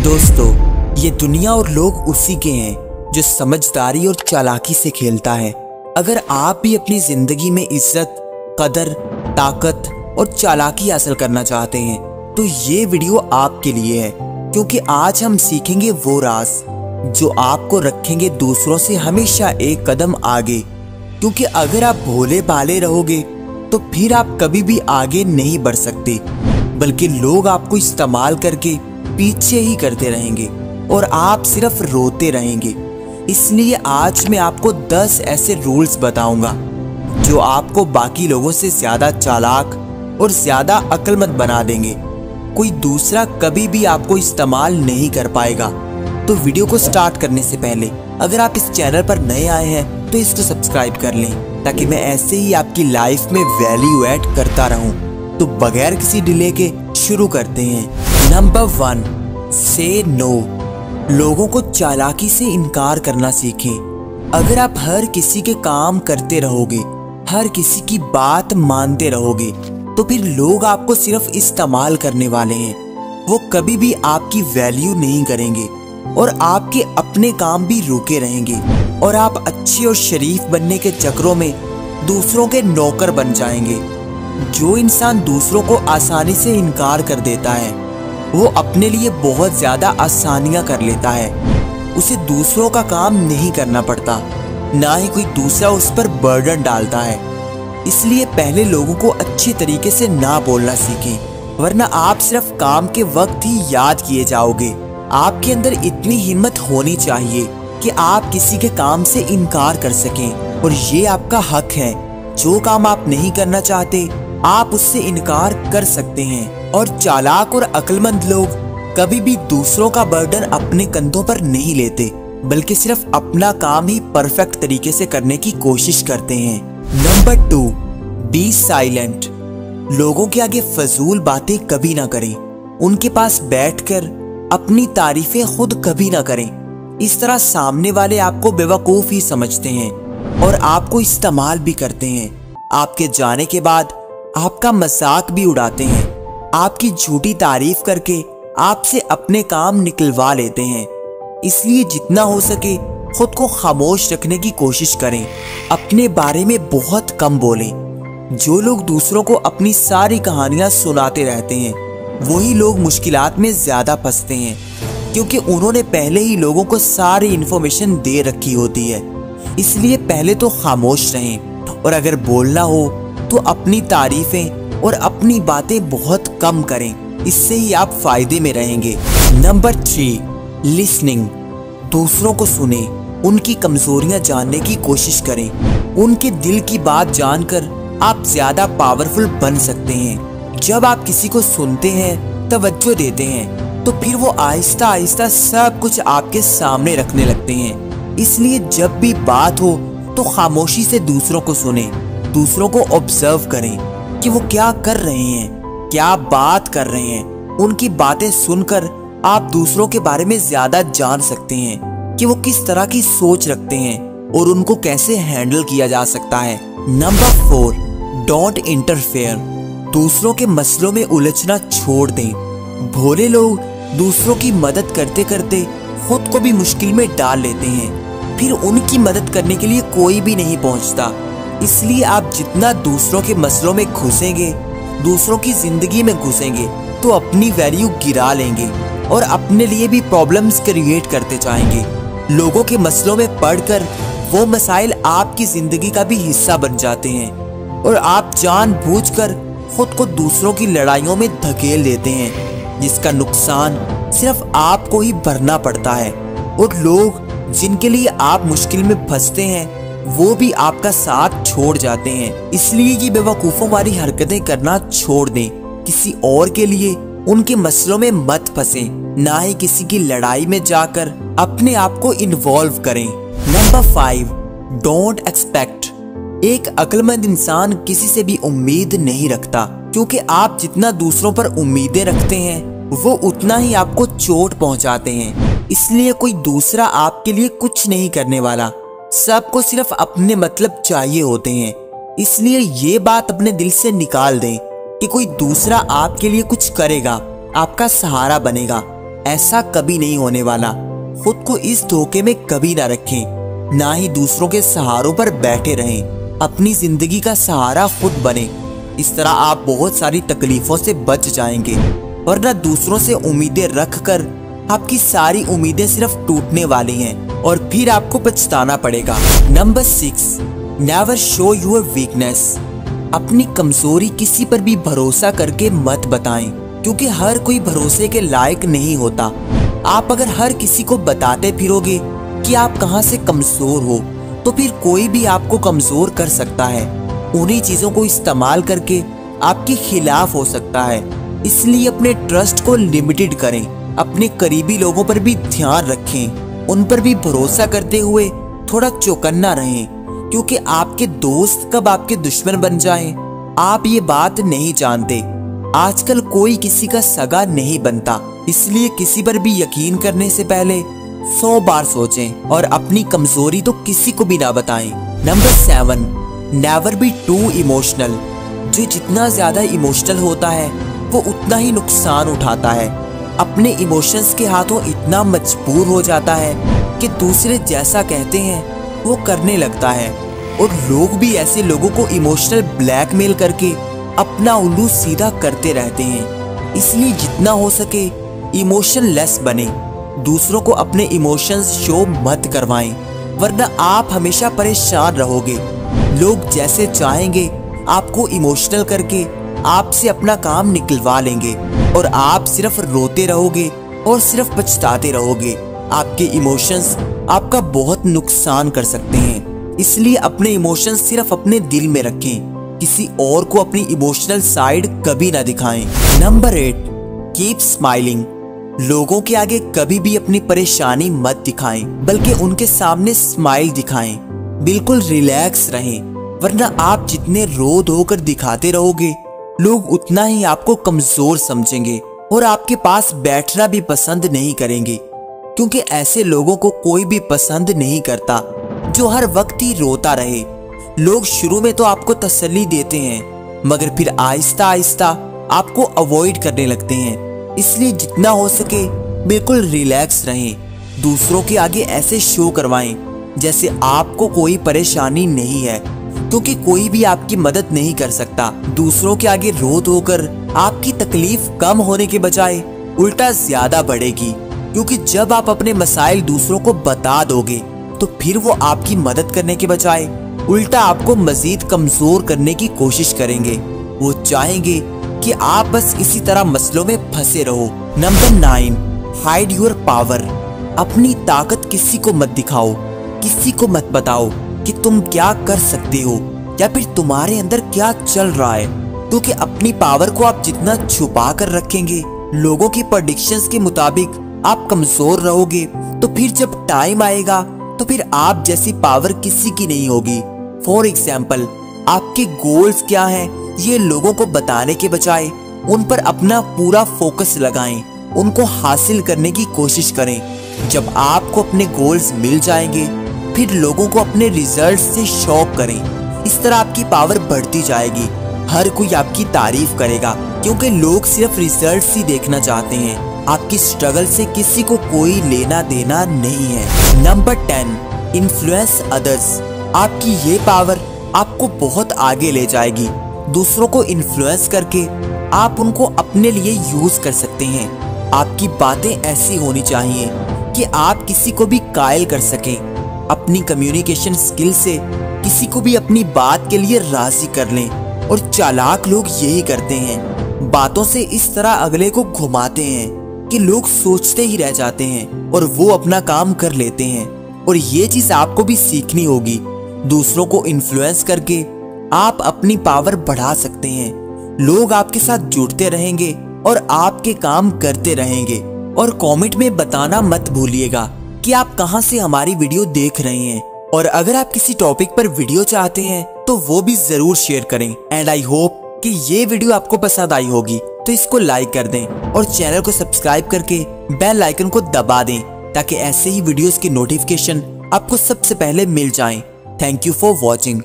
दोस्तों, ये दुनिया और लोग उसी के हैं जो समझदारी और चालाकी से खेलता है। अगर आप भी अपनी जिंदगी में इज्जत, कदर, ताकत और चालाकी हासिल करना चाहते हैं तो ये वीडियो आपके लिए है, क्योंकि आज हम सीखेंगे वो राज जो आपको रखेंगे दूसरों से हमेशा एक कदम आगे। क्योंकि अगर आप भोले भाले रहोगे तो फिर आप कभी भी आगे नहीं बढ़ सकते, बल्कि लोग आपको इस्तेमाल करके पीछे ही करते रहेंगे और आप सिर्फ रोते रहेंगे। इसलिए आज मैं आपको 10 ऐसे रूल्स बताऊंगा जो आपको बाकी लोगों से ज्यादा चालाक और ज्यादा अक्लमंद बना देंगे। कोई दूसरा कभी भी आपको इस्तेमाल नहीं कर पाएगा। तो वीडियो को स्टार्ट करने से पहले अगर आप इस चैनल पर नए आए हैं तो इसको सब्सक्राइब कर लें, ताकि मैं ऐसे ही आपकी लाइफ में वैल्यू ऐड करता रहूं। तो बगैर किसी डिले के शुरू करते हैं। नंबर 1, से नो। लोगों को चालाकी से इनकार करना सीखें। अगर आप हर किसी के काम करते रहोगे, हर किसी की बात मानते रहोगे, तो फिर लोग आपको सिर्फ इस्तेमाल करने वाले हैं। वो कभी भी आपकी वैल्यू नहीं करेंगे और आपके अपने काम भी रुके रहेंगे और आप अच्छे और शरीफ बनने के चक्रों में दूसरों के नौकर बन जाएंगे। जो इंसान दूसरों को आसानी से इनकार कर देता है वो अपने लिए बहुत ज्यादा आसानियां कर लेता है। उसे दूसरों का काम नहीं करना पड़ता, ना ही कोई दूसरा उस पर बर्डन डालता है। इसलिए पहले लोगों को अच्छे तरीके से ना बोलना सीखें, वरना आप सिर्फ काम के वक्त ही याद किए जाओगे। आपके अंदर इतनी हिम्मत होनी चाहिए कि आप किसी के काम से इनकार कर सकें, और ये आपका हक है। जो काम आप नहीं करना चाहते आप उससे इनकार कर सकते हैं। और चालाक और अक्लमंद लोग कभी भी दूसरों का बर्डन अपने कंधों पर नहीं लेते, बल्कि सिर्फ अपना काम ही परफेक्ट तरीके से करने की कोशिश करते हैं। Number 2, be silent. लोगों के आगे फजूल बातें कभी ना करें। उनके पास बैठकर अपनी तारीफें खुद कभी ना करें। इस तरह सामने वाले आपको बेवकूफ ही समझते हैं और आपको इस्तेमाल भी करते हैं। आपके जाने के बाद आपका मजाक भी उड़ाते हैं। आपकी झूठी तारीफ करके आपसे अपने काम निकलवा लेते हैं। इसलिए जितना हो सके खुद को खामोश रखने की कोशिश करें। अपने बारे में बहुत कम बोलें। जो लोग दूसरों को अपनी सारी कहानियां सुनाते रहते हैं वही लोग मुश्किलात में ज्यादा फंसते हैं, क्योंकि उन्होंने पहले ही लोगों को सारी इन्फॉर्मेशन दे रखी होती है। इसलिए पहले तो खामोश रहें, और अगर बोलना हो तो अपनी तारीफें और अपनी बातें बहुत कम करें। इससे ही आप फायदे में रहेंगे। Number 3, listening. दूसरों को सुने, उनकी कमजोरियां जानने की कोशिश करें। उनके दिल की बात जानकर आप ज्यादा पावरफुल बन सकते हैं। जब आप किसी को सुनते हैं, तवज्जो देते हैं, तो फिर वो आहिस्ता आहिस्ता सब कुछ आपके सामने रखने लगते हैं। इसलिए जब भी बात हो तो खामोशी से दूसरों को सुने, दूसरों को ऑब्जर्व करें कि वो क्या कर रहे हैं, क्या बात कर रहे हैं। उनकी बातें सुनकर आप दूसरों के बारे में ज्यादा जान सकते हैं कि वो किस तरह की सोच रखते हैं और उनको कैसे हैंडल किया जा सकता है। Number 4, don't interfere. दूसरों के मसलों में उलझना छोड़ दें। भोले लोग दूसरों की मदद करते करते खुद को भी मुश्किल में डाल लेते हैं, फिर उनकी मदद करने के लिए कोई भी नहीं पहुंचता। इसलिए आप जितना दूसरों के मसलों में घुसेंगे, दूसरों की जिंदगी में घुसेंगे, तो अपनी वैल्यू गिरा लेंगे और अपने लिए भी प्रॉब्लम्स क्रिएट करते जाएंगे। लोगों के मसलों में पड़कर वो मसाइल आपकी जिंदगी का भी हिस्सा बन जाते हैं और आप जानबूझकर खुद को दूसरों की लड़ाइयों में धकेल देते हैं, जिसका नुकसान सिर्फ आपको ही भरना पड़ता है। और लोग जिनके लिए आप मुश्किल में फंसते हैं वो भी आपका साथ छोड़ जाते हैं। इसलिए ये बेवकूफों वाली हरकतें करना छोड़ दें। किसी और के लिए उनके मसलों में मत फंसे, ना ही किसी की लड़ाई में जाकर अपने आप को इन्वॉल्व करें। Number 5, don't expect. एक अक्लमंद इंसान किसी से भी उम्मीद नहीं रखता, क्योंकि आप जितना दूसरों पर उम्मीदें रखते हैं वो उतना ही आपको चोट पहुंचाते हैं। इसलिए कोई दूसरा आपके लिए कुछ नहीं करने वाला। सबको सिर्फ अपने मतलब चाहिए होते हैं। इसलिए ये बात अपने दिल से निकाल दें कि कोई दूसरा आपके लिए कुछ करेगा, आपका सहारा बनेगा। ऐसा कभी नहीं होने वाला। खुद को इस धोखे में कभी ना रखें, ना ही दूसरों के सहारों पर बैठे रहें। अपनी जिंदगी का सहारा खुद बने। इस तरह आप बहुत सारी तकलीफों से बच जाएंगे, वरना दूसरों से उम्मीदें रखकर आपकी सारी उम्मीदें सिर्फ टूटने वाली हैं और फिर आपको पछताना पड़ेगा। Number 6, never show your weakness. अपनी कमजोरी किसी पर भी भरोसा करके मत बताएं, क्योंकि हर कोई भरोसे के लायक नहीं होता। आप अगर हर किसी को बताते फिरोगे कि आप कहां से कमजोर हो, तो फिर कोई भी आपको कमजोर कर सकता है। उन्हीं चीजों को इस्तेमाल करके आपके खिलाफ हो सकता है। इसलिए अपने ट्रस्ट को लिमिटेड करें। अपने करीबी लोगों पर भी ध्यान रखें, उन पर भी भरोसा करते हुए थोड़ा चौकन्ना रहें, क्योंकि आपके दोस्त कब आपके दुश्मन बन जाएं, आप ये बात नहीं जानते। आजकल कोई किसी का सगा नहीं बनता, इसलिए किसी पर भी यकीन करने से पहले 100 बार सोचें और अपनी कमजोरी तो किसी को भी ना बताएं। Number 7, never be too emotional. जो जितना ज्यादा इमोशनल होता है वो उतना ही नुकसान उठाता है। अपने इमोशंस के हाथों इतना मजबूर हो जाता है कि दूसरे जैसा कहते हैं वो करने लगता है। और लोग भी ऐसे लोगों को इमोशनल ब्लैकमेल करके अपना उल्लू सीधा करते रहते हैं। इसलिए जितना हो सके इमोशनलेस बने। दूसरों को अपने इमोशंस शो मत करवाएं, वरना आप हमेशा परेशान रहोगे। लोग जैसे चाहेंगे आपको इमोशनल करके आपसे अपना काम निकलवा लेंगे और आप सिर्फ रोते रहोगे और सिर्फ पछताते रहोगे। आपके इमोशंस आपका बहुत नुकसान कर सकते हैं। इसलिए अपने इमोशंस सिर्फ अपने दिल में रखें, किसी और को अपनी इमोशनल साइड कभी ना दिखाएं। Number 8, keep smiling. लोगों के आगे कभी भी अपनी परेशानी मत दिखाएं, बल्कि उनके सामने स्माइल दिखाएं। बिल्कुल रिलैक्स रहें, वरना आप जितने रो धो कर दिखाते रहोगे लोग उतना ही आपको कमजोर समझेंगे और आपके पास बैठना भी पसंद नहीं करेंगे, क्योंकि ऐसे लोगों को कोई भी पसंद नहीं करता जो हर वक्त ही रोता रहे। लोग शुरू में तो आपको तसल्ली देते हैं, मगर फिर आहिस्ता आहिस्ता आपको अवॉइड करने लगते हैं। इसलिए जितना हो सके बिल्कुल रिलैक्स रहें। दूसरों के आगे ऐसे शो करवाएं जैसे आपको कोई परेशानी नहीं है, क्योंकि कोई भी आपकी मदद नहीं कर सकता। दूसरों के आगे रो धो कर आपकी तकलीफ कम होने के बजाय उल्टा ज्यादा बढ़ेगी, क्योंकि जब आप अपने मसाइल दूसरों को बता दोगे तो फिर वो आपकी मदद करने के बजाय उल्टा आपको मजीद कमजोर करने की कोशिश करेंगे। वो चाहेंगे कि आप बस इसी तरह मसलों में फंसे रहो। Number 9, hide your power. अपनी ताकत किसी को मत दिखाओ, किसी को मत बताओ कि तुम क्या कर सकते हो या फिर तुम्हारे अंदर क्या चल रहा है, क्योंकि अपनी पावर को आप जितना छुपा कर रखेंगे, लोगों की प्रेडिक्शंस के मुताबिक आप कमजोर रहोगे। तो फिर जब टाइम आएगा तो फिर आप जैसी पावर किसी की नहीं होगी। फॉर एग्जाम्पल, आपके गोल्स क्या हैं ये लोगों को बताने के बजाय उन पर अपना पूरा फोकस लगाएं, उनको हासिल करने की कोशिश करें। जब आपको अपने गोल्स मिल जाएंगे फिर लोगों को अपने रिजल्ट से शॉक करें। इस तरह आपकी पावर बढ़ती जाएगी। हर कोई आपकी तारीफ करेगा, क्योंकि लोग सिर्फ रिजल्ट्स ही देखना चाहते हैं। आपकी स्ट्रगल से किसी को कोई लेना देना नहीं है। Number 10, influence others. आपकी ये पावर आपको बहुत आगे ले जाएगी। दूसरों को इन्फ्लुएंस करके आप उनको अपने लिए यूज कर सकते हैं। आपकी बातें ऐसी होनी चाहिए कि आप किसी को भी कायल कर सकें। अपनी कम्युनिकेशन स्किल से किसी को भी अपनी बात के लिए राजी कर लें। और चालाक लोग यही करते हैं, बातों से इस तरह अगले को घुमाते हैं कि लोग सोचते ही रह जाते हैं और वो अपना काम कर लेते हैं। और ये चीज आपको भी सीखनी होगी। दूसरों को इन्फ्लुएंस करके आप अपनी पावर बढ़ा सकते हैं। लोग आपके साथ जुड़ते रहेंगे और आपके काम करते रहेंगे। और कमेंट में बताना मत भूलिएगा कि आप कहां से हमारी वीडियो देख रहे हैं। और अगर आप किसी टॉपिक पर वीडियो चाहते हैं तो वो भी जरूर शेयर करें। एंड आई होप कि ये वीडियो आपको पसंद आई होगी, तो इसको लाइक कर दें और चैनल को सब्सक्राइब करके बेल आइकन को दबा दें, ताकि ऐसे ही वीडियोस की नोटिफिकेशन आपको सबसे पहले मिल जाएं। Thank you for watching.